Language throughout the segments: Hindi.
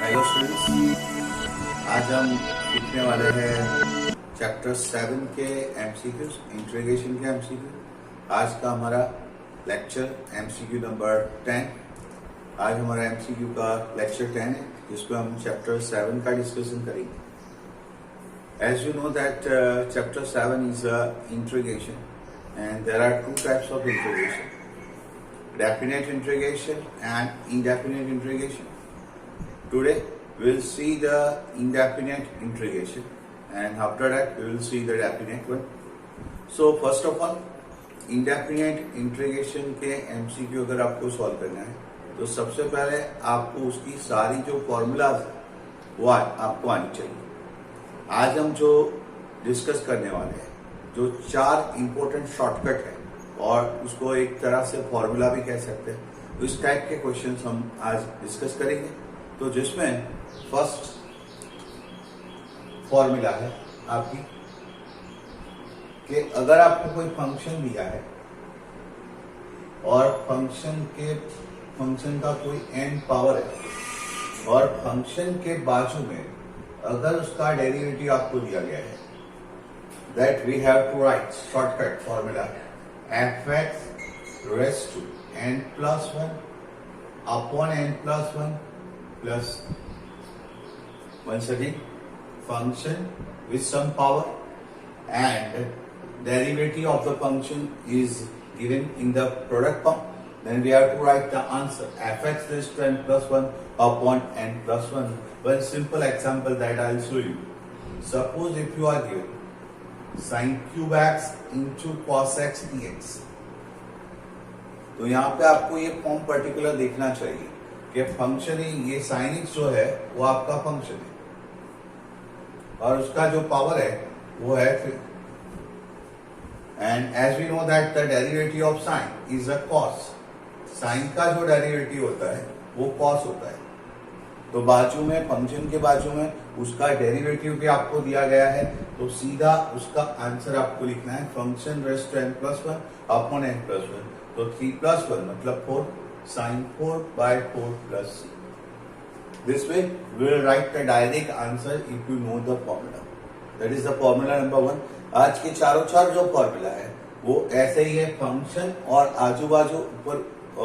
हेलो स्टूडेंट्स, आज हम सीखने वाले हैं चैप्टर 7 के एमसीक्यूज, इंट्रोगेशन के एमसीक्यू। आज का हमारा लेक्चर एमसीक्यू नंबर 10। आज हमारा एमसीक्यू का लेक्चर 10 है, जिसमें हम चैप्टर 7 का डिस्कशन करेंगे। As you know that chapter 7 is integration and there are two types of interrogation: definite interrogation and indefinite interrogation. Today we will see the indefinite interrogation, and after that we will see the definite one. So first of all, indefinite interrogation के MCQ अगर आपको सॉल्व करना है तो सबसे पहले आपको उसकी सारी जो फॉर्मूलाज वो आपको आनी चाहिए। आज हम जो डिस्कस करने वाले हैं, जो 4 इंपॉर्टेंट शॉर्टकट है और उसको एक तरह से फॉर्मूला भी कह सकते हैं, इस टाइप के क्वेश्चंस हम आज डिस्कस करेंगे। तो जिसमें फर्स्ट फॉर्मूला है आपकी कि अगर आपको कोई फंक्शन दिया है और फंक्शन का कोई एन पावर है और फंक्शन के बाजू में अगर उसका डेरिवेटिव आपको दिया गया है, that we have to write shortcut formula fx raised to n plus 1 upon n plus 1 plus once again function with some power and derivative of the function is given in the product form. Then we have to write the answer fx raised to n plus 1 upon n plus 1. One simple example that I'll show you. Suppose if you are given sin cube x into cos x dx, तो यहाँ पे आपको ये फॉर्म पर्टिकुलर देखना चाहिए कि फंक्शन ही ये sin x जो है वो आपका फंक्शन है और उसका जो पावर है वो है 3। And as we know that the derivative of sin is a cos। sin का जो डेरिवेटिव होता है वो cos होता है। तो बाजू में, फंक्शन के बाजू में उसका डेरिवेटिव भी आपको दिया गया है, तो सीधा उसका आंसर आपको लिखना है function raised to n plus 1 upon n plus 1। तो 3 प्लस 1 मतलब 4, sin 4 by 4 plus c. This way we will write the direct answer if you know the formula. That is the formula number 1. आज के चारों जो फॉर्मूला है वो ऐसे ही है। फंक्शन और आजू बाजू ऊपर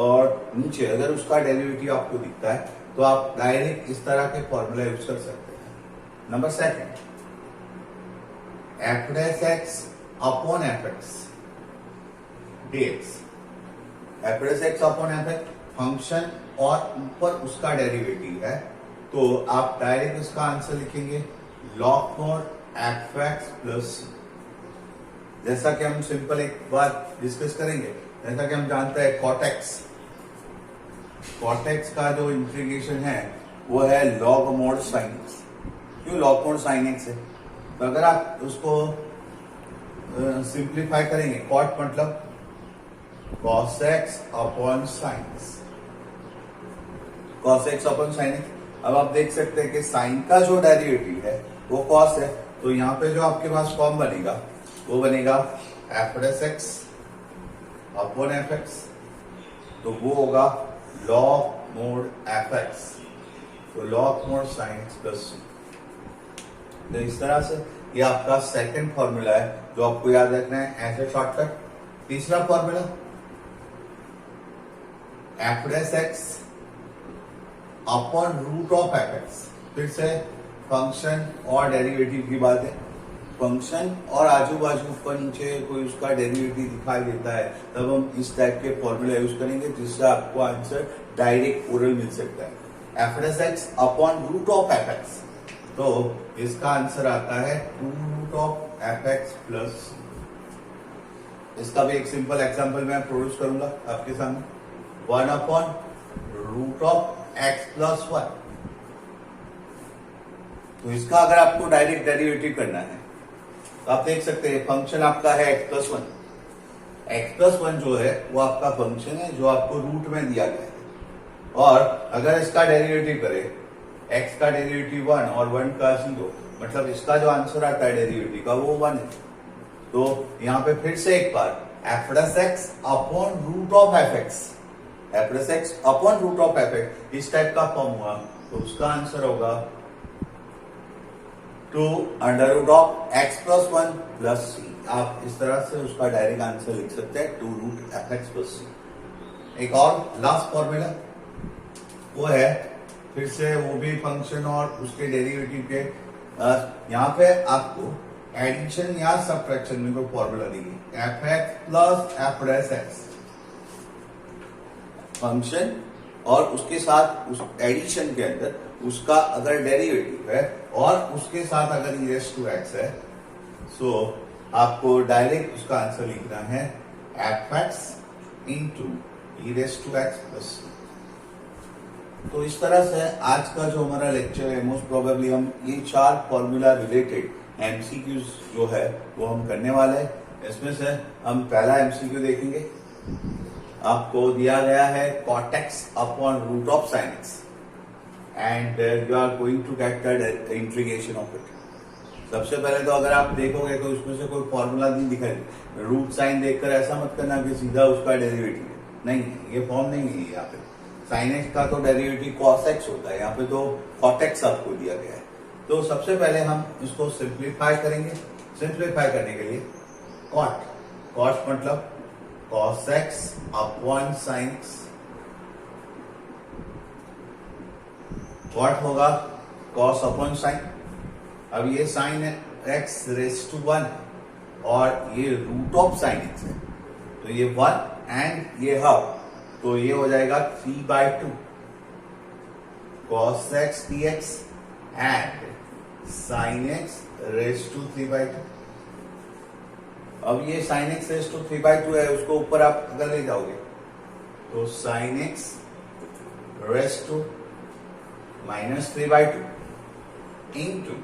और नीचे अगर उसका डेरिवेटिव आपको दिखता है तो आप डायरेक्ट इस तरह के फॉर्मूला यूज कर सकते हैं। Number 2, f dash x upon fx dx। f dash x upon fx function और ऊपर उसका डेरिवेटिव है, तो आप डायरेक्ट उसका आंसर लिखेंगे log mod fx plus c। जैसा कि हम सिंपल एक बार डिस्कस करेंगे, जैसा कि हम जानते हैं कॉटेक्स का जो इंटीग्रेशन है वो है log mod sin x। क्यों log mod sin x है? तो अगर आप उसको सिंप्लीफाई करेंगे, कॉट मतलब cos x upon sin x, cos x upon sin x। अब आप देख सकते हैं कि sin का जो डेरिवेटिव है वो cos है, तो यहाँ पे जो आपके पास फॉर्म बनेगा वो बनेगा f dash x upon fx, तो वो होगा log mod fx, तो log mod sin x plus c। तो इस तरह से ये आपका सेकंड फॉर्मूला है जो आपको याद रखना है ऐसे शॉर्टकट। तीसरा formula f dash x upon root of fx। फिर से फंक्शन और डेरिवेटिव की बात है। फंक्शन और आजू बाजू ऊपर नीचे कोई उसका डेरिवेटिव दिखाई देता है, तब हम इस टाइप के फॉर्मूला यूज करेंगे जिससे आपको आंसर डायरेक्ट ओरल मिल सकता है। f dash x upon root of fx, तो इसका आंसर आता है 2 रूट ऑफ fx प्लस। इसका भी एक सिंपल एग्जांपल मैं प्रोड्यूस करूंगा आपके सामने, 1 upon root of x plus 1। तो इसका अगर आपको डायरेक्ट डेरिवेटिव करना है तो आप देख सकते हैं फंक्शन आपका है x प्लस 1। x प्लस 1 जो है वो आपका फंक्शन है जो आपको रूट में दिया गया है, और अगर इसका डेरिवेटिव करें, x का डेरिवेटिव 1 और 1 का 0, मतलब इसका जो आंसर आता है डेरिवेटिव का वो 1 है। तो यहाँ पे फिर से एक बार f dash x upon root of fx, f dash x upon root of fx, इस टाइप का फॉर्म हुआ तो उसका आंसर होगा 2 under root of x plus 1 plus C. आप इस तरह से उसका डायरेक्ट आंसर लिख सकते हैं 2 रूट एफ एक्स प्लस सी। एक और लास्ट फॉर्मूला वो है फिर से वो भी फंक्शन और उसके डेरिवेटिव के यहाँ पे आपको एडिशन या सब्ट्रैक्शन में कोई फॉर्मूला देंगे F x plus f dash x function और उसके साथ उस एडिशन के अंदर उसका अगर डेरिवेटिव है और उसके साथ अगर ई रेस टू एक्स है सो आपको डायरेक्ट उसका आंसर लिखना है F X into E raise to X plus. तो इस तरह से आज का जो हमारा लेक्चर है मोस्ट प्रोबेबली हम ये 4 फॉर्मूला रिलेटेड एमसीक्यूज जो है वो हम करने वाले हैं। इसमें से हम पहला एमसीक्यू देखेंगे। आपको दिया गया है cot x upon root of sin x and you are going to get the integration of it. सबसे पहले तो अगर आप देखोगे तो उसमें से कोई फॉर्मूला नहीं दिखाई, रूट साइन देखकर ऐसा मत करना कि सीधा उसका डेरिवेटिव है, नहीं, ये फॉर्म नहीं है। यहाँ पे sin x का तो डेरिवेटिव cos x होता है, यहाँ पे तो cot x आपको दिया गया है। तो सबसे पहले हम इसको सिंप्लीफाई करेंगे। सिंप्लीफाई करने के लिए cot मतलब cos x upon sin x, what होगा cos अपॉन sin। अब ये sin x रेस टू 1 और ये रूट ऑफ sin x है तो ये 1 एंड ये हाफ तो ये हो जाएगा 3/2 cos x dx and sin x raise to 3/2। अब ये sin x रेस टू 3/2 है, उसको ऊपर आप अगर ले जाओगे तो sin x raise to -3/2 into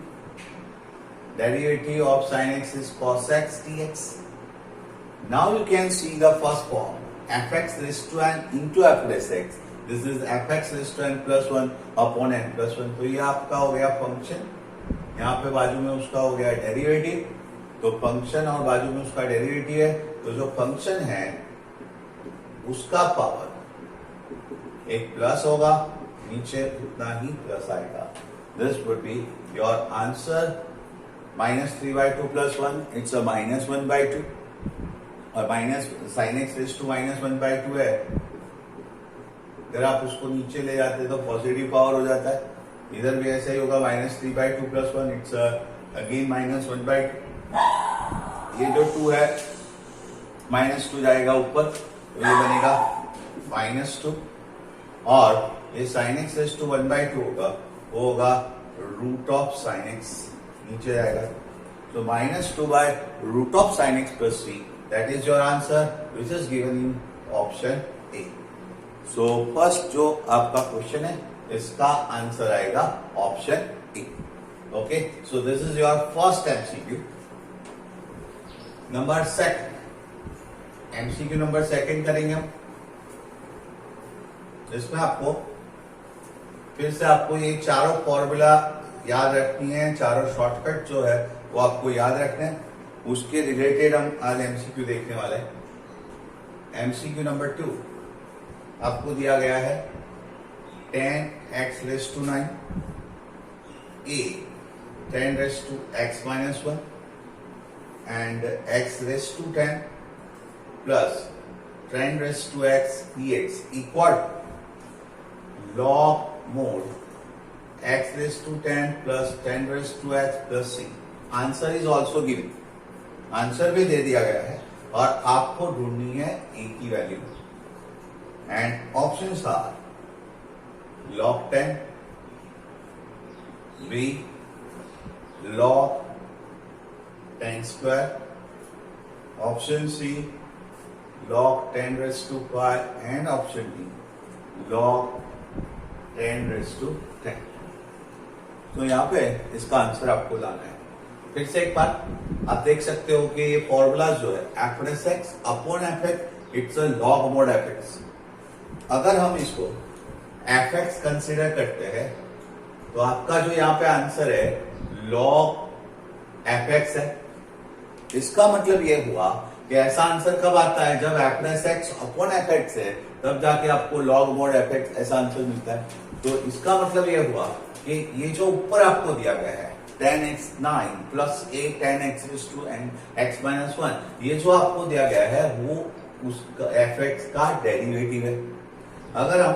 derivative of sin x is cos x dx. Now you can see the first form fx raised to n into f plus x. This is fx raised to n plus 1 upon n plus 1. तो ये आपका हो गया फंक्शन, यहाँ पे बाजू में उसका हो गया डेरिवेटिव। तो फंक्शन और बाजू में उसका डेरिवेटिव है तो जो फंक्शन है उसका पावर एक प्लस होगा, नीचे उतना ही प्लस आएगा। This would be your answer -3/2 plus 1, it's a -1/2 और minus sin x raise to -1/2 है। अगर आप उसको नीचे ले जाते तो पॉजिटिव पावर हो जाता है। इधर भी ऐसा ही होगा -3/2 plus 1, it's अगेन -1/2। ये जो 2 है -2 जाएगा ऊपर तो ये बनेगा -2 और ये sin x रेज़ टू 1/2 होगा, वो होगा रूट ऑफ sin x, नीचे जाएगा तो -2 by root of sin x plus c, that is your answer which is given in option A. So first जो आपका क्वेश्चन है इसका आंसर आएगा option A. Okay, so this is your first MCQ. Number second, MCQ number second करेंगे हम। इसमें आपको फिर से आपको ये चारों फॉर्मूला याद रखनी है, चारों शॉर्टकट जो है वो आपको याद रखना है। उसके रिलेटेड हम आज एमसीक्यू देखने वाले हैं। एमसीक्यू नंबर 2 आपको दिया गया है 10x raise to 9 a 10 raise to x minus 1 and x raise to 10 plus 10 raise to x dx equal log mod x raise to 10 plus 10 raise to x plus c। Answer is also given, answer भी दे दिया गया है और आपको ढूंढनी है a की value and options are log 10 b log 10 square, option C log 10 raise to 5 and option D log 10 raise to 10। तो यहाँ पे इसका आंसर आपको लाना है। फिर से एक बार आप देख सकते हो कि ये फॉर्मूला जो है F dash x upon F x, it's a log mode F x. अगर हम इसको एफ एक्स कंसिडर करते हैं तो आपका जो यहाँ पे आंसर है लॉग एफ एक्स है। इसका मतलब ये हुआ कि ऐसा आंसर कब आता है जब F dash x upon F x है, तब जाके आपको लॉग मोड एफ एक्स ऐसा आंसर मिलता है। तो इसका मतलब ये हुआ कि ये जो ऊपर आपको दिया गया है 10x9 प्लस a 10x⁻1, ये जो आपको दिया गया है वो उसका fx का डेरिवेटिव है। अगर हम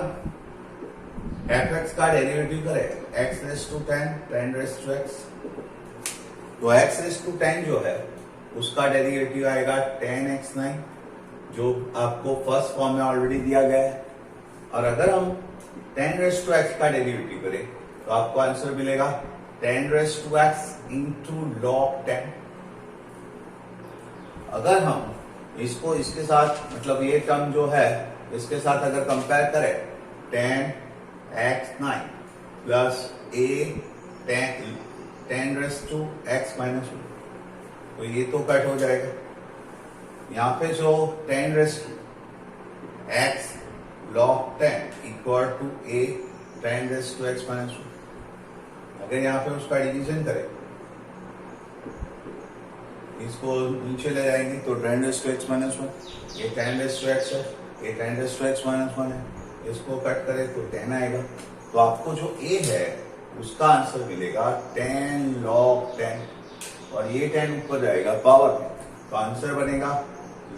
fx का डेरिवेटिव करें x⁻10 तो x⁻10 जो है उसका डेरिवेटिव आएगा 10x9, जो आपको फर्स्ट फॉर्म में ऑलरेडी दिया गया है। और अगर हम 10x का डेरिवेटिव करें तो आपको आंसर मिलेगा 10x इंटू log 10। अगर हम इसको इसके साथ मतलब ये टर्म जो है इसके साथ अगर कंपेयर करें 10x9 प्लस a 10x-1, तो ये तो कट हो जाएगा। यहाँ पे जो 10x log 10 equal to a 10x-1, अगर यहाँ पे उसका डिवीजन करें, इसको नीचे ले जाएंगे तो 10x-1, ये 10x है, ये 10x-1 है, इसको कट करें तो 10 आएगा। तो आपको जो a है उसका आंसर मिलेगा 10 log 10, और ये 10 ऊपर जाएगा पावर में, तो आंसर बनेगा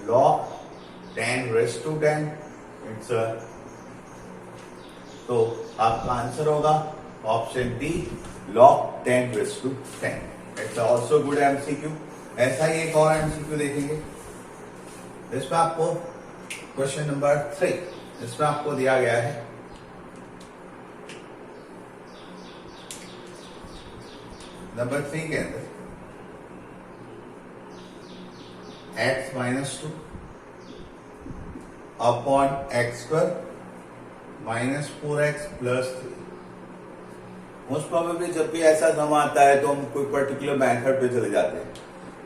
log 10⁻10। इट्स तो आपका आंसर होगा option D log 10⁻10। It's also good MCQ. ऐसा ही एक और एमसीक्यू देखेंगे। इसमें आपको क्वेश्चन नंबर 3, इसमें आपको दिया गया है नंबर 3 के अंदर x-2 upon x² minus 4x plus 3। Most probably जब भी ऐसा सम आता है तो हम कोई पर्टिकुलर मेथड पे चले जाते हैं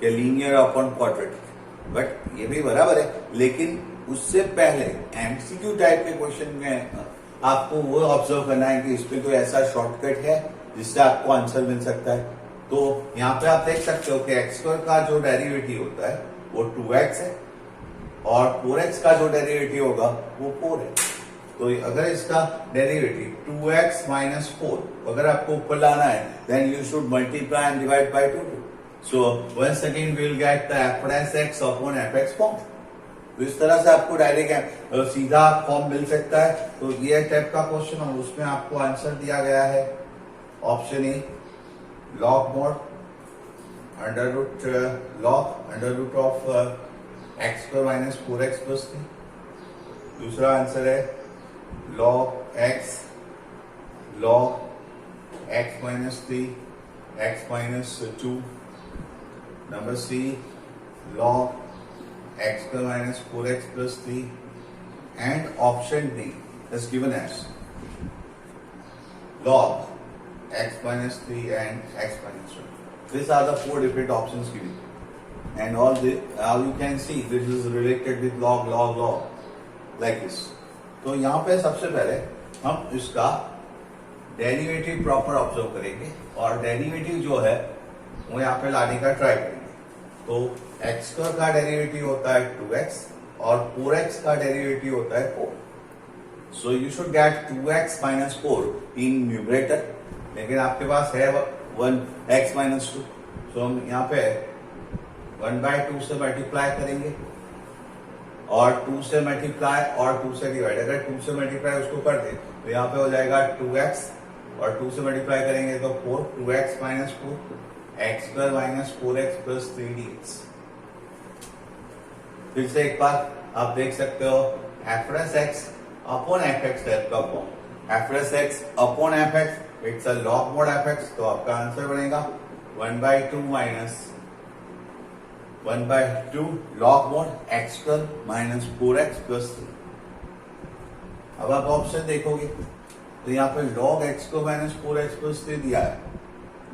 कि लीनियर अपॉन क्वाड्रेटिक, बट ये भी बराबर है, लेकिन उससे पहले एमसीक्यू टाइप के क्वेश्चन में आपको वो ऑब्जर्व करना है कि इसमें कोई ऐसा शॉर्टकट है जिससे आपको आंसर मिल सकता है। तो यहाँ पे आप देख सकते हो कि x² का जो डेरिवेटिव होता है वो 2x है और 4x का जो डेरिवेटिव होगा वो 4 है। तो अगर इसका डेरिवेटिव 2x माइनस 4 अगर आपको ऊपर लाना है then you should multiply and divide by 2। So once again we will get the f(x) upon fx form. तो इस तरह से आपको डायरेक्ट सीधा फॉर्म मिल सकता है। तो ये टाइप का क्वेश्चन और उसमें आपको आंसर दिया गया है option A log mod under root of x² minus 4x plus 3। दूसरा आंसर है log x minus 3 x minus 2। Number C log x² minus 4x plus 3, and option D is given as log x minus 3 and x minus 1. These are the 4 different options given, and all the you can see this is related with log like this. तो यहाँ पे सबसे पहले हम इसका डेरिवेटिव प्रॉपर ऑब्जर्व करेंगे और डेरिवेटिव जो है वो यहाँ पे लाने का ट्राई करेंगे। तो x² का डेरिवेटिव होता है 2x और 4x का डेरिवेटिव होता है 4। So you should get 2x minus 4 in numerator, लेकिन आपके पास है 1x माइनस 2। सो हम यहाँ पे 1/2 से मल्टीप्लाई करेंगे और 2 से मल्टीप्लाई और 2 से डिवाइड। अगर 2 से मल्टीप्लाई उसको कर दे तो यहाँ पे हो जाएगा 2x और 2 से मल्टीप्लाई करेंगे तो 4, 2x minus 4 x² minus 4x plus 3dx। फिर से एक बार आप देख सकते हो f(x) अपॉन fx टाइप का form. f(x) upon fx it's a log mod fx, तो आपका आंसर बनेगा 1/2 minus 1/2 log mod x² minus 4x plus 3। अब आप ऑप्शन देखोगे तो यहाँ पे log x² minus 4x plus 3 दिया है,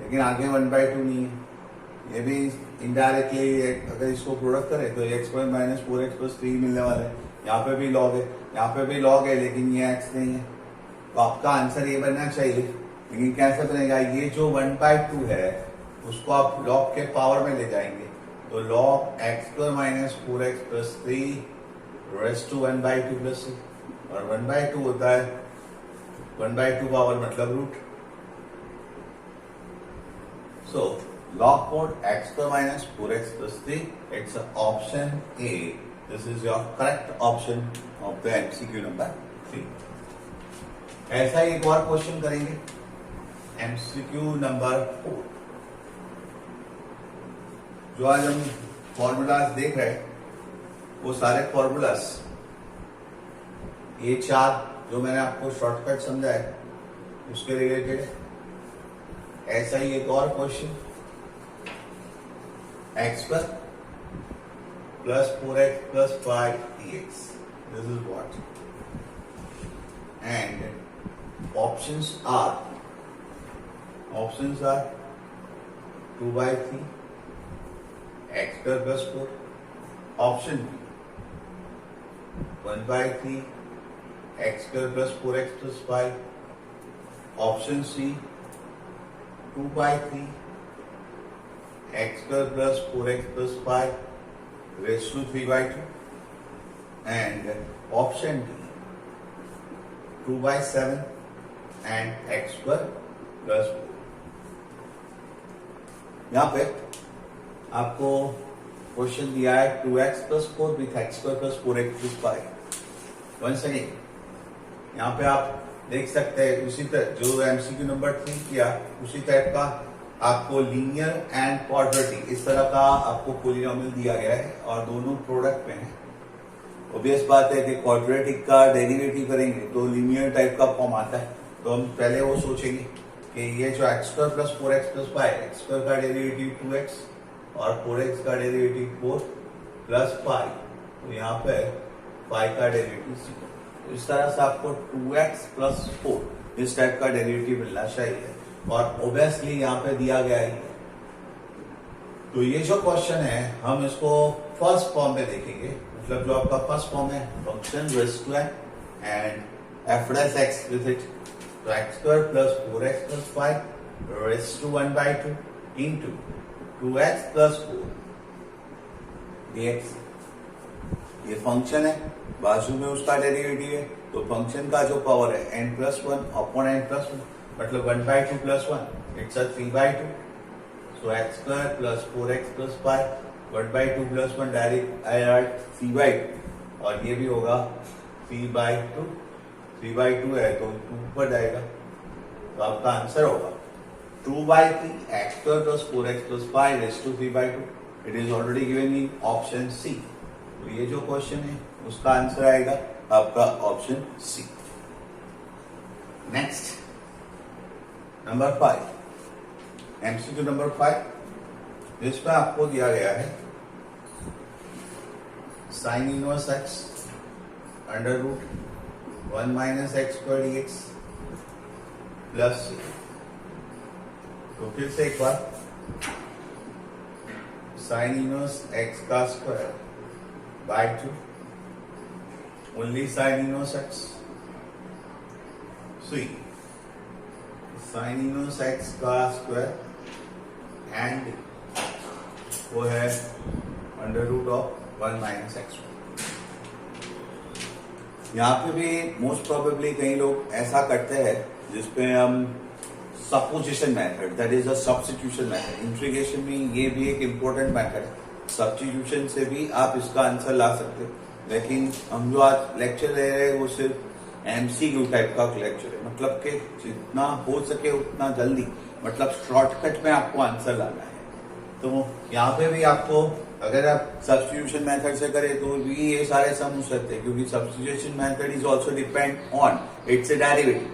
लेकिन आगे 1/2 नहीं है। ये भी इनडायरेक्टली अगर इसको प्रोडक्ट करें तो x² माइनस 4x प्लस 3 मिलने वाला है। यहाँ पे भी log है, यहाँ पे भी log है, लेकिन ये x नहीं है। तो आपका आंसर ये बनना चाहिए, लेकिन कैसे बनेगा? ये जो 1/2 है उसको आप log के पावर में ले जाएंगे, तो log x² minus 4x plus 3 raise to 1/2 plus 3, और 1/2 होता है 1/2 पावर मतलब root. So log code x square minus 4x plus 3. It's option A. This is your correct option of the MCQ number 3. ऐसा ही एक और क्वेश्चन करेंगे. MCQ number 4. जो आज हम फॉर्मूलाज देख रहे हैं वो सारे फॉर्मूलाज ये 4 जो मैंने आपको शॉर्टकट समझा है उसके रिलेटेड. ऐसा ही एक और क्वेश्चन x पर plus 4x plus 5 dx. This is what? And options are 2/3 x square plus 4. Option B 1/3 x square plus 4x plus 5. Option C 2/3 x square plus 4x plus 5 raised to 3/2. And option D 2/7 and x square plus 4. यहाँ पे आपको क्वेश्चन दिया है 2x plus 4 with x square plus 4x plus 5. Once again यहाँ पे आप देख सकते हैं उसी तरह जो MCQ नंबर 3 किया उसी टाइप का आपको लीनियर एंड क्वाड्रेटिक इस तरह का आपको पॉलिनोमियल दिया गया है और दोनों प्रोडक्ट में है. ऑब्वियस बात है कि क्वाड्रेटिक का डेरिवेटिव करेंगे तो लीनियर टाइप का फॉर्म आता है. तो हम पहले वो सोचेंगे कि ये जो x square plus 4x plus 5 x square का डेरिवेटिव 2x और 4x का डेरिवेटिव 4 प्लस 5 तो यहाँ पे 5 का डेरिवेटिव 0. तो इस तरह से आपको 2x प्लस 4 इस टाइप का डेरिवेटिव मिलना चाहिए और ऑब्वियसली यहाँ पे दिया गया है. तो ये जो क्वेश्चन है हम इसको फर्स्ट फॉर्म में देखेंगे. मतलब जो आपका फर्स्ट फॉर्म है function raised to and f dash x with it. तो x square plus 4x plus 5 raised to 1/2 into 2x plus 4 dx. ये फंक्शन है बाजू में उसका डेरिवेटिव है तो फंक्शन का जो पावर है n plus 1 upon n plus 1 मतलब 1/2 plus 1 it's a 3/2. So x square plus 4x plus 5 1/2 plus 1 direct I right 3/2 और ये भी होगा 3/2. 3/2 है तो 2 पर जाएगा तो आपका आंसर होगा 2/3 x square plus 4x plus 5 raised to 3/2. It is already given in option C. तो ये जो क्वेश्चन है उसका आंसर आएगा आपका option C. Next number 5 MCQ number 5 जिसमें आपको दिया गया है sine inverse x under root 1 minus x square dx plus. तो फिर से एक बार साइन इनवर्स x का square by 2 only sine inverse x. C sine inverse x का स्क्वायर एंड वो है under root of 1 minus x. यहाँ पे भी मोस्ट प्रोबेबली कई लोग ऐसा करते हैं जिसपे हम supposition method that is a substitution method. Integration में ये भी एक इम्पोर्टेंट मेथड है. सब्स्टिट्यूशन से भी आप इसका आंसर ला सकते हो. लेकिन हम जो आज लेक्चर ले रहे हैं वो सिर्फ MCQ टाइप का लेक्चर है. मतलब कि जितना हो सके उतना जल्दी मतलब शॉर्टकट में आपको आंसर लाना है. तो यहाँ पे भी आपको अगर आप सब्स्टिट्यूशन मेथड से करें तो भी ये सारे सम हो सकते हैं क्योंकि substitution method is also depend on it's a derivative.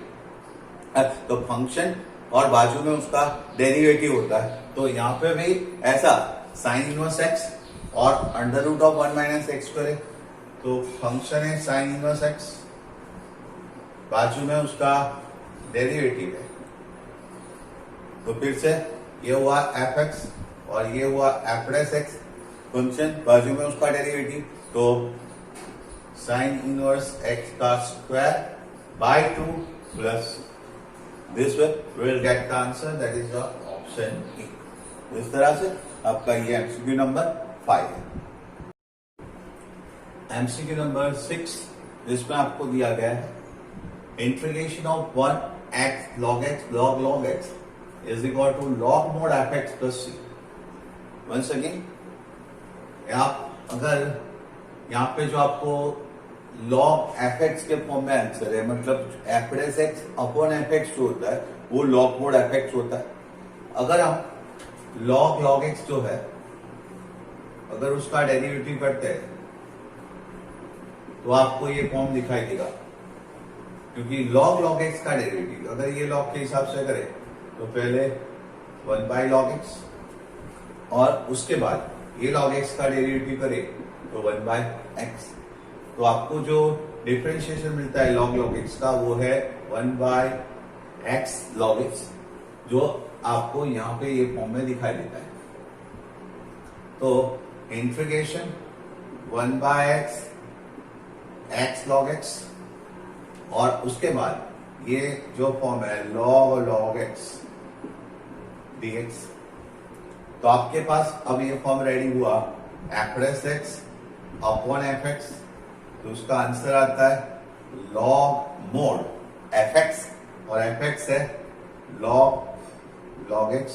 तो फंक्शन और बाजू में उसका डेरिवेटिव होता है. तो यहाँ पे भी ऐसा साइन इनवर्स x और under root of 1 minus x square है. तो फंक्शन है साइन इनवर्स x बाजू में उसका डेरिवेटिव है. तो फिर से ये हुआ fx और ये हुआ f dash x. फंक्शन बाजू में उसका डेरिवेटिव तो साइन इनवर्स x का square by 2 plus this way we will get the answer that is the option A. इस तरह से आपका ये MCQ नंबर 5 है. MCQ नंबर 6 जिसमें आपको दिया गया है integration of 1 log x log x is equal to log mod f(x) plus c. once again आप अगर यहाँ पे जो आपको log f(x) के फॉर्म में आंसर है, मतलब f(x) अपॉन f(x) जो होता है वो log mod f(x) होता है। अगर हम log x जो है अगर उसका डेरिवेटिव करते हैं तो आपको ये फॉर्म दिखाई देगा, क्योंकि log x का डेरिवेटिव अगर ये log के हिसाब से करें तो पहले 1/log x और उसके बाद ये log x का डेरिवेटिव करें तो 1/x, तो आपको जो डिफरेंशिएशन मिलता है log x का वो है 1/x log x, जो आपको यहाँ पे ये फॉर्म में दिखाई देता है। तो integration 1/x x log x और उसके बाद ये जो फॉर्म है log x dx, तो आपके पास अब ये फॉर्म रेडी हुआ f(x) अपॉन f(x), तो उसका आंसर आता है log mod f(x) और f(x) है log x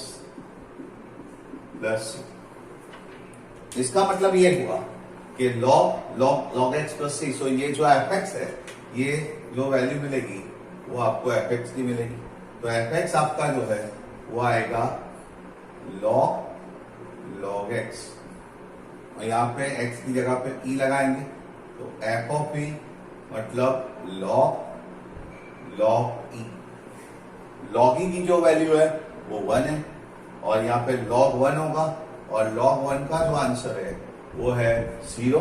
प्लस c। इसका मतलब ये हुआ कि log x प्लस c, सो ये जो f(x) है ये जो वैल्यू मिलेगी वो आपको f(x) की मिलेगी, तो f(x) आपका जो है वो आएगा log x, और यहाँ पे x की जगह पे e लगाएंगे तो f ऑफ e मतलब log e की जो वैल्यू है वो 1 है और यहाँ पे log 1 होगा और log 1 का जो आंसर है वो है 0,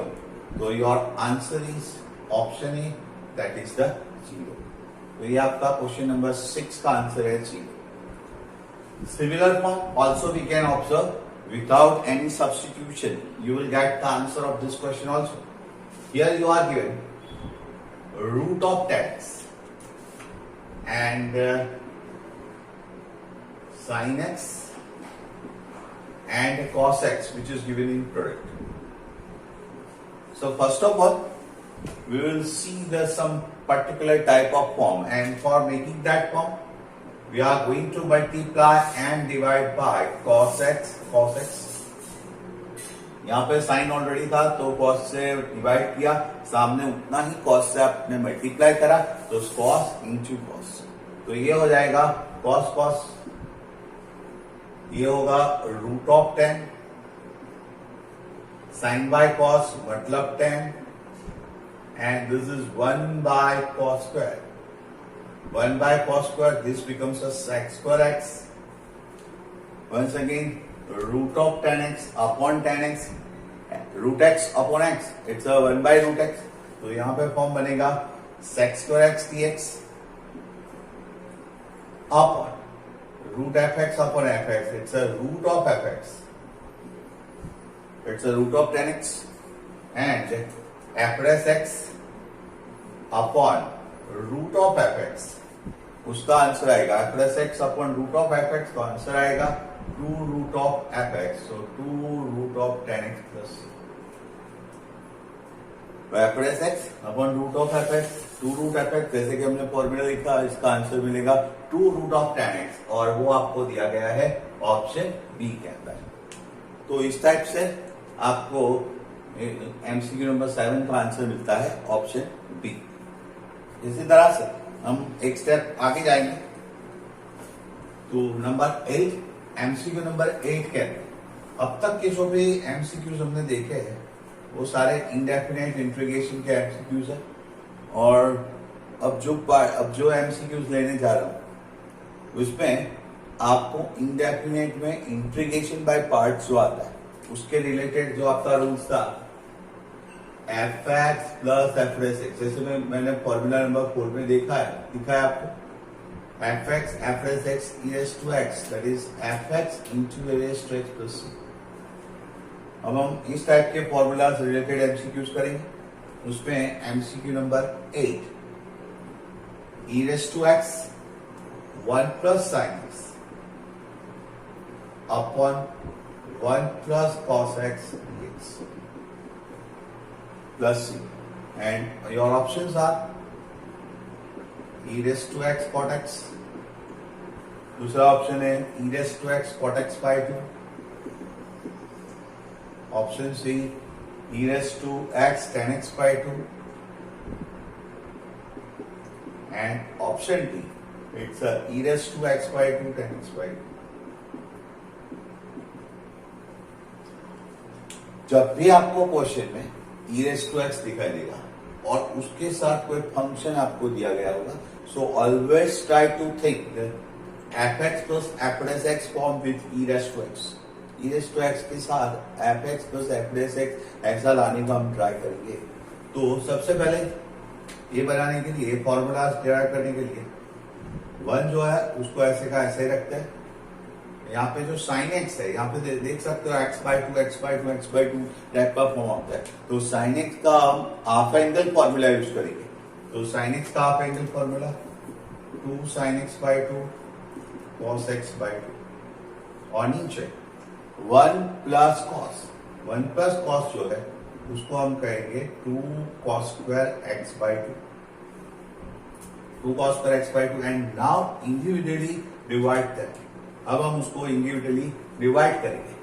तो your answer is option A, that is the 0। तो ये आपका क्वेश्चन नंबर 6 का आंसर है 0। Similar form also we can observe without any substitution, you will get the answer of this question also. Here you are given root of 10x and sin x and cos x, which is given in product. So first of all, we will see the some particular type of form, and for making that form, we are going to multiply and divide by cos x. यहाँ पे साइन ऑलरेडी था तो cos से डिवाइड किया, सामने उतना ही cos से आपने मल्टीप्लाई करा तो cos इंटू cos, तो ये हो जाएगा cos, ये होगा root of 10, sine by cos मतलब 10, and this is 1 by cos square. 1 by cos square, this becomes a sec square x. Once again, root of 10x upon 10x, root x upon x, it's a 1 by root x. तो यहाँ पे फॉर्म बनेगा sec square x dx upon root fx upon fx, it's a root of fx, it's a root of 10x, and f dash x upon root of fx, उसका आंसर आएगा f dash x upon root of fx, तो आंसर आएगा 2 root of fx, so 2 root of 10x plus c. f dash x upon root of fx, 2 root fx, जैसे कि हमने फॉर्मूला लिखा, इसका आंसर मिलेगा 2 root of 10x, और वो आपको दिया गया है ऑप्शन बी के अंदर। तो इस टाइप से आपको एमसीक्यू नंबर 7 का आंसर मिलता है ऑप्शन बी। इसी तरह से हम एक स्टेप आगे जाएंगे तो नंबर 8, एमसीक्यू नंबर 8 के अंदर अब तक के जो भी एमसीक्यूज हमने देखे हैं वो सारे इंडेफिनेट इंटीग्रेशन के एमसीक्यूज है, और अब जो एमसीक्यूज लेने जा रहा हूं उसमें आपको इंडेफिनेट में इंटीग्रेशन बाय पार्ट्स जो आता है उसके रिलेटेड जो आपका रूल्स था f(x) plus f dash x, जैसे मैंने फॉर्मूला नंबर 4 में दिखाया आपको f(x) f dash x e raised to x, that is f(x) into e raised to x plus c। अब हम इस टाइप के फॉर्मूला से रिलेटेड एमसीक्यूज करेंगे, उसमें MCQ number 8, e raised to x 1 plus sin x upon 1 plus cos x dx plus c, and your options are e raise to x cot x. दूसरा ऑप्शन है e raise to x cot x by 2। Option C e raise to x tan x by 2। And option D it's e raise to x by 2 tan x by 2। जब भी आपको क्वेश्चन में ई रेस टू एक्स दिखाई देगा और उसके साथ कोई फंक्शन आपको दिया गया होगा, so always try to think f x plus f dash x form with e raise to x. E raise to x के साथ f x plus f dash x ऐसा लाने का हम ट्राई करेंगे। तो सबसे पहले ये बनाने के लिए, फॉर्मूला डिराइव करने के लिए, वन जो है उसको ऐसे का ऐसे ही रखते हैं। यहाँ पे जो साइन एक्स है, यहाँ पे देख सकते हो x by two x by two x by two type का फॉर्म होता है। तो साइन एक्स का हम हाफ एंगल फॉर्मूला यूज करेंगे। तो साइन एक्स का half angle formula 2 sin x by 2 cos x by 2 और नीचे 1 प्लस कॉस जो है उसको हम कहेंगे 2 cos square x by 2 cos square x by 2 and now individually divide that. अब हम उसको इंडिविजुअली डिवाइड करेंगे।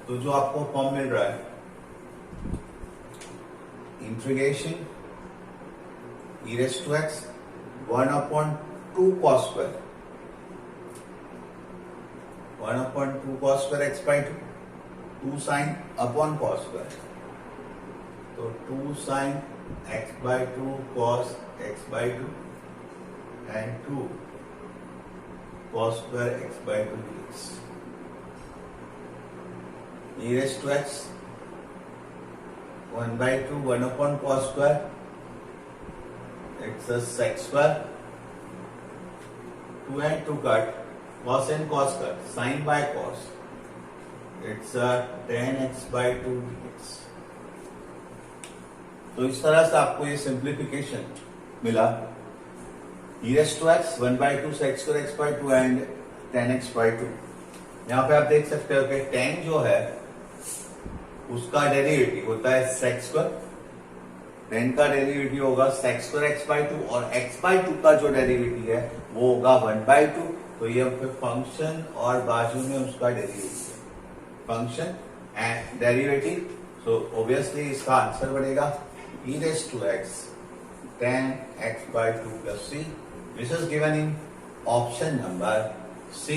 तो जो आपको फॉर्म मिल रहा है, integration e raise to x 1/2 cos square 1/2 cos square x by 2 2 sin upon cos square. तो 2 sin x by 2 cos x by 2 and 2 cos square x by 2 dx। e raised to x 1 by 2 1 upon cos square x is sec square 2 and 2 cut cos and cos cut sin by cos it's a tan x by 2 dx। तो इस तरह से आपको ये सिंप्लीफिकेशन मिला। e raised to x 1 by 2 sec square x by 2 and tan x by 2। यहाँ पे आप देख सकते हो कि tan जो है उसका डेरिवेटिव होता है sec स्क्वायर, tan का डेरिवेटिव होगा sec स्क्वायर x by 2 और x by 2 का जो डेरिवेटिव है वो होगा 1 by 2। तो ये फंक्शन और बाजू में उसका डेरिवेटिव है, function and derivative. So obviously इसका आंसर बनेगा e raised to x tan x by 2 plus c। This is given in option number C।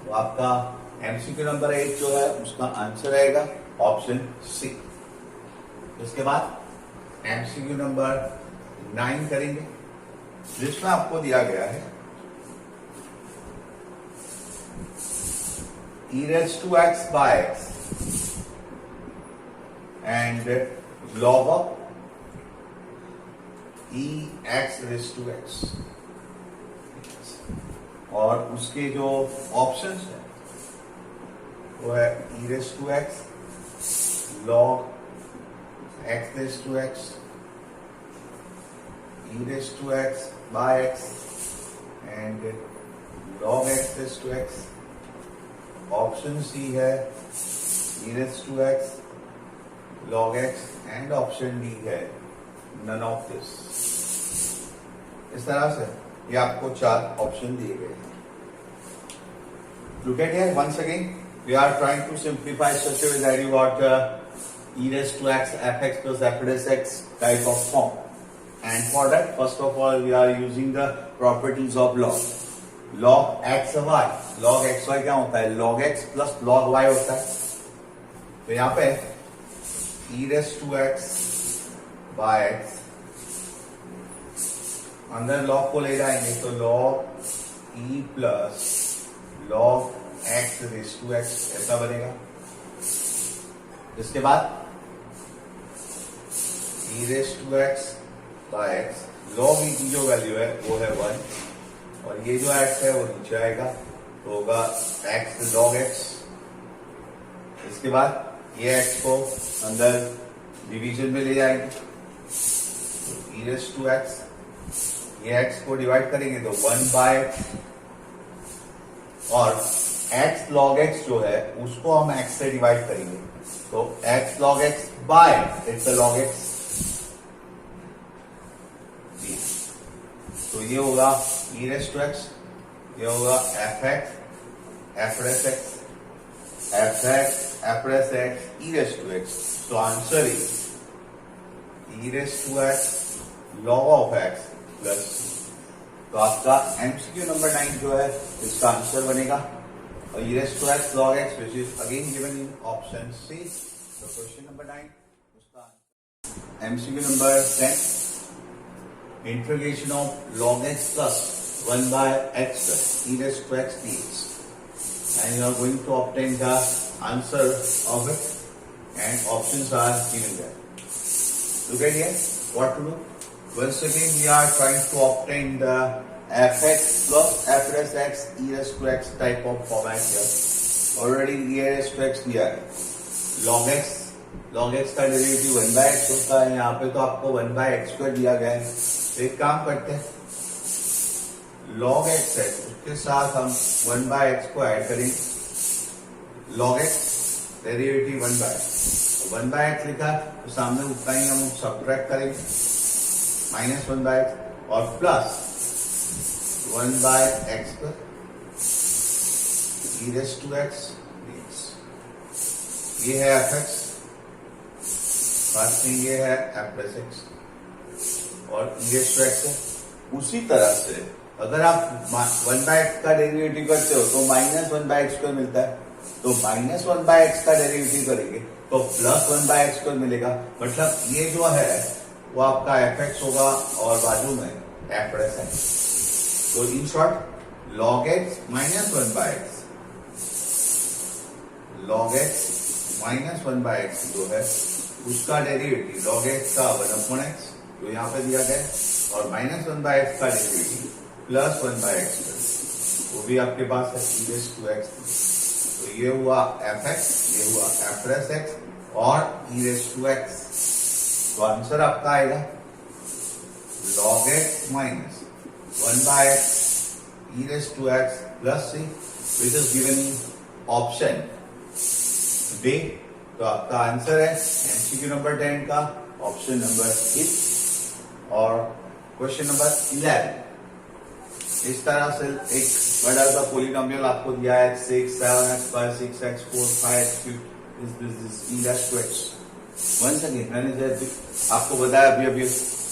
तो आपका MCQ नंबर 8 जो है उसका आंसर आएगा ऑप्शन C। इसके बाद MCQ नंबर 9 करेंगे, जिसमें आपको दिया गया है e raised to x by x and log of e x raised to x और उसके जो ऑप्शंस है वो है e raised to x log x raised to x e raised to x by x and log x raised to x। Option C है e raised to x log x and option D है none of this। इस तरह से ये आपको 4 ऑप्शन दिए गए हैं। Look at here once again, we are trying to simplify such a way that you got e raised to x fx plus f dash x type of form, and for that first of all we are using the properties of log। log x y, log x y क्या होता है, log x plus log y होता है। तो यहाँ पे e raised to x by x अंदर log को ले जाएंगे तो log e plus log x raised to x ऐसा बनेगा। इसके बाद e raised to x by x log e की जो वैल्यू है वो है 1 और ये जो x है वो नीचे आएगा तो होगा x log x। इसके बाद ये x को अंदर डिवीजन में ले जाएंगे तो e raised to x, ये x को डिवाइड करेंगे तो 1 बाय और x log x जो है उसको हम x से डिवाइड करेंगे तो x log x bye it's log x। तो ये होगा e रेस टू एक्स, ये होगा f x f raise x f x f raise x e raise to x. तो answer is e raise to x log of x plus. तो आपका एमसीक्यू नंबर 9 जो है इसका आंसर बनेगा और e raise to x log x which is again given in option C। तो क्वेश्चन नंबर 9 उसका MCQ number 10, integration of log x plus 1 by x e raised to x dx, and you are going to obtain the answer of it, and options are given there. Look at here, what to do? Once again we are trying to obtain the fx plus f raised x e raised to x type of format here. Already e raised to x दिया है, log x का डेरिवेटिव 1 by x होता है, यहाँ पे तो आपको 1 by x स्क्वायर दिया गया है। तो एक काम करते हैं, log x है उसके साथ हम 1 by x को ऐड करेंगे, log x derivative 1 by x लिखा तो सामने उतना ही हम सब्ट्रैक्ट करेंगे -1 by x और प्लस 1 by x पर e raised to x dx। ये है fx, फर्स्ट थिंग ये है f plus x और e raised to x है। उसी तरह से अगर आप 1 by x का डेरिवेटिव करते हो तो -1 by x स्क्वायर मिलता है, तो -1 by x का डेरिवेटिव करेंगे तो +1 by x स्क्वायर मिलेगा। मतलब ये जो है वो आपका fx होगा और बाजू में f प्लस x। तो in short log x -1 by x, log x -1 by x जो है उसका डेरिवेटिव log x का 1/x जो यहाँ पे दिया गया है और -1 by x का डेरिवेटिव +1 by x वो भी आपके पास है e raised to x। तो ये हुआ fx, ये हुआ f plus x और e raised to x। तो आंसर आपका आएगा log x minus 1 by x e raised to x plus c which is given in option B। तो आपका आंसर है एमसीक्यू नंबर 10 का ऑप्शन नंबर 6। और क्वेश्चन नंबर 11, इस तरह से एक बड़ा सा पॉलिनोमियल आपको दिया है 6 7x by 6x 4 5x cubed is this e raised to x। Once again मैंने आपको बताया अभी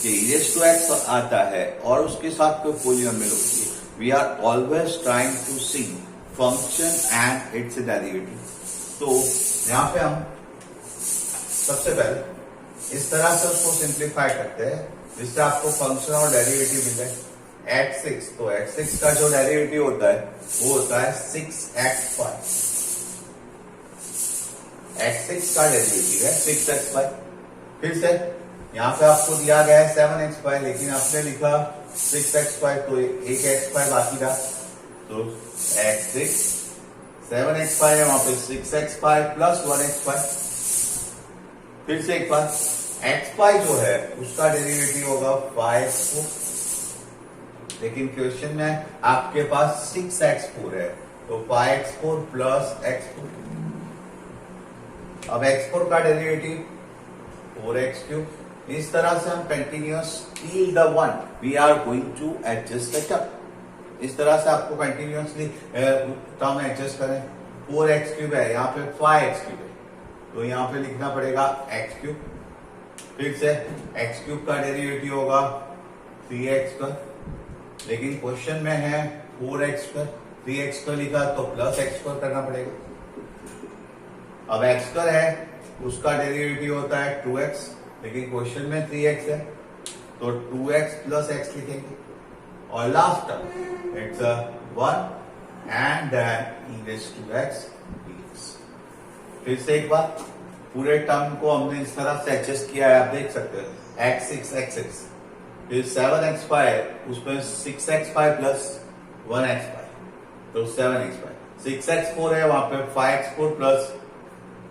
कि e raised to x आता है और उसके साथ कोई पॉलिनोमियल होती है। We are always trying to see function and its derivative. तो यहाँ पे हम सबसे पहले इस तरह से उसको सिंप्लीफाई करते हैं जिससे आपको फंक्शन और डेरिवेटिव मिल जाए। x6, तो x6 का जो डेरिवेटिव होता है वो होता है 6x5। x6 का डेरिवेटिव है 6x5। फिर से यहाँ पे आपको दिया गया है 7x5 लेकिन आपने लिखा 6x5 तो एक x5 बाकी रहा, तो x6 7x5 है वहां पे 6x5 प्लस 1x5। फिर से एक बार x5 जो है उसका डेरिवेटिव होगा 5x4, लेकिन क्वेश्चन में आपके पास 6x4 है तो 5x4 प्लस x4। अब x4 का डेरिवेटिव 4x3। इस तरह से हम continuous till the 1 we are going to adjust the term. इस तरह से आपको कंटिन्यूअसली टर्म एडजस्ट करें। 4x3 है, यहाँ पे 5x3 है तो यहाँ पे लिखना पड़ेगा x3। फिर से x3 का डेरिवेटिव होगा 3x2, लेकिन क्वेश्चन में है 4x2, 3x2 लिखा तो प्लस x2 करना पड़ेगा। अब x2 है उसका डेरिवेटिव होता है 2x, लेकिन क्वेश्चन में 3x है तो 2x प्लस x लिखेंगे और last term it's 1 and then e raised to x dx। फिर से एक बार पूरे टर्म को हमने इस तरह से एडजस्ट किया है, आप देख सकते हैं x6 फिर 7x5 उसमें 6x5 प्लस 1x5 तो 7x5। 6x4 है वहां पे 5x4 प्लस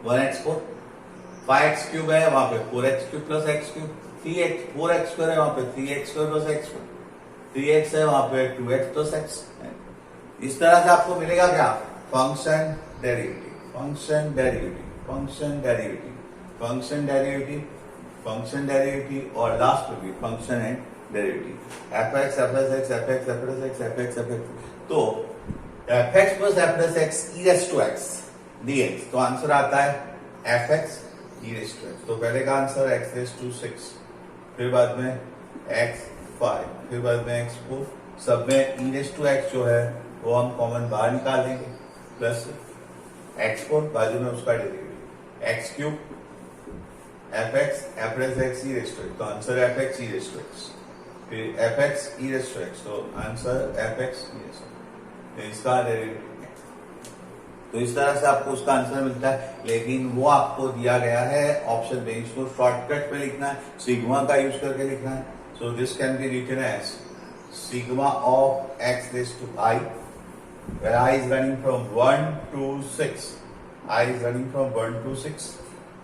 1x4। 5x3 है वहां पे 4x3 प्लस x3। 4x2 है वहां पे 3x2 प्लस x4। 3x है वहां पे 2x प्लस x। इस तरह से आपको मिलेगा क्या, function derivative, function derivative, function derivative, function derivative, function derivative और लास्ट में भी function and derivative f x f plus x f x f plus x f x f x, तो f x plus f plus x e raise to x d x, तो आंसर आता है F x e raise to x. तो पहले का आंसर एक्स रेस टू 6, फिर बाद में एक्स 5, फिर बाद में एक्स 4, सब में ई रेस टू एक्स जो है वो हम कॉमन बाहर निकाल देंगे, प्लस एक्स 4 बाजू में उसका derivative x cube f x f plus x e raise to x, तो answer f x e raise to x, फिर f x e raise to x, तो answer f x e raise to x, इसका डेरिवेटिव। तो इस तरह से आपको उसका आंसर मिलता है, लेकिन वो आपको दिया गया है ऑप्शन में, इसको शॉर्टकट में लिखना है, सिग्मा का यूज करके लिखना है। So this can be written as sigma of x raise to i, where I is running from 1 to 6, I is running from 1 to 6,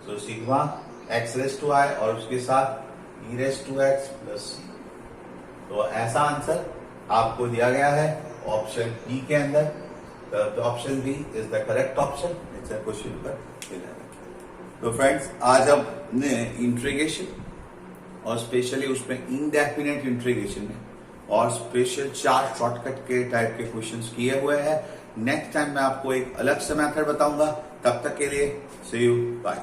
so sigma x raised to I और उसके साथ e raised to x plus c, तो ऐसा आंसर आपको दिया गया है ऑप्शन बी के अंदर। Option B is the correct option, it's a question number 11। तो फ्रेंड्स, आज हमने इंट्रीगेशन और स्पेशली उसमें इनडेफिनेट इंट्रीगेशन में और स्पेशल 4 शॉर्टकट के टाइप के क्वेश्चंस किए हुए हैं। नेक्स्ट टाइम मैं आपको एक अलग से मेथड बताऊंगा, तब तक के लिए सी यू, बाय।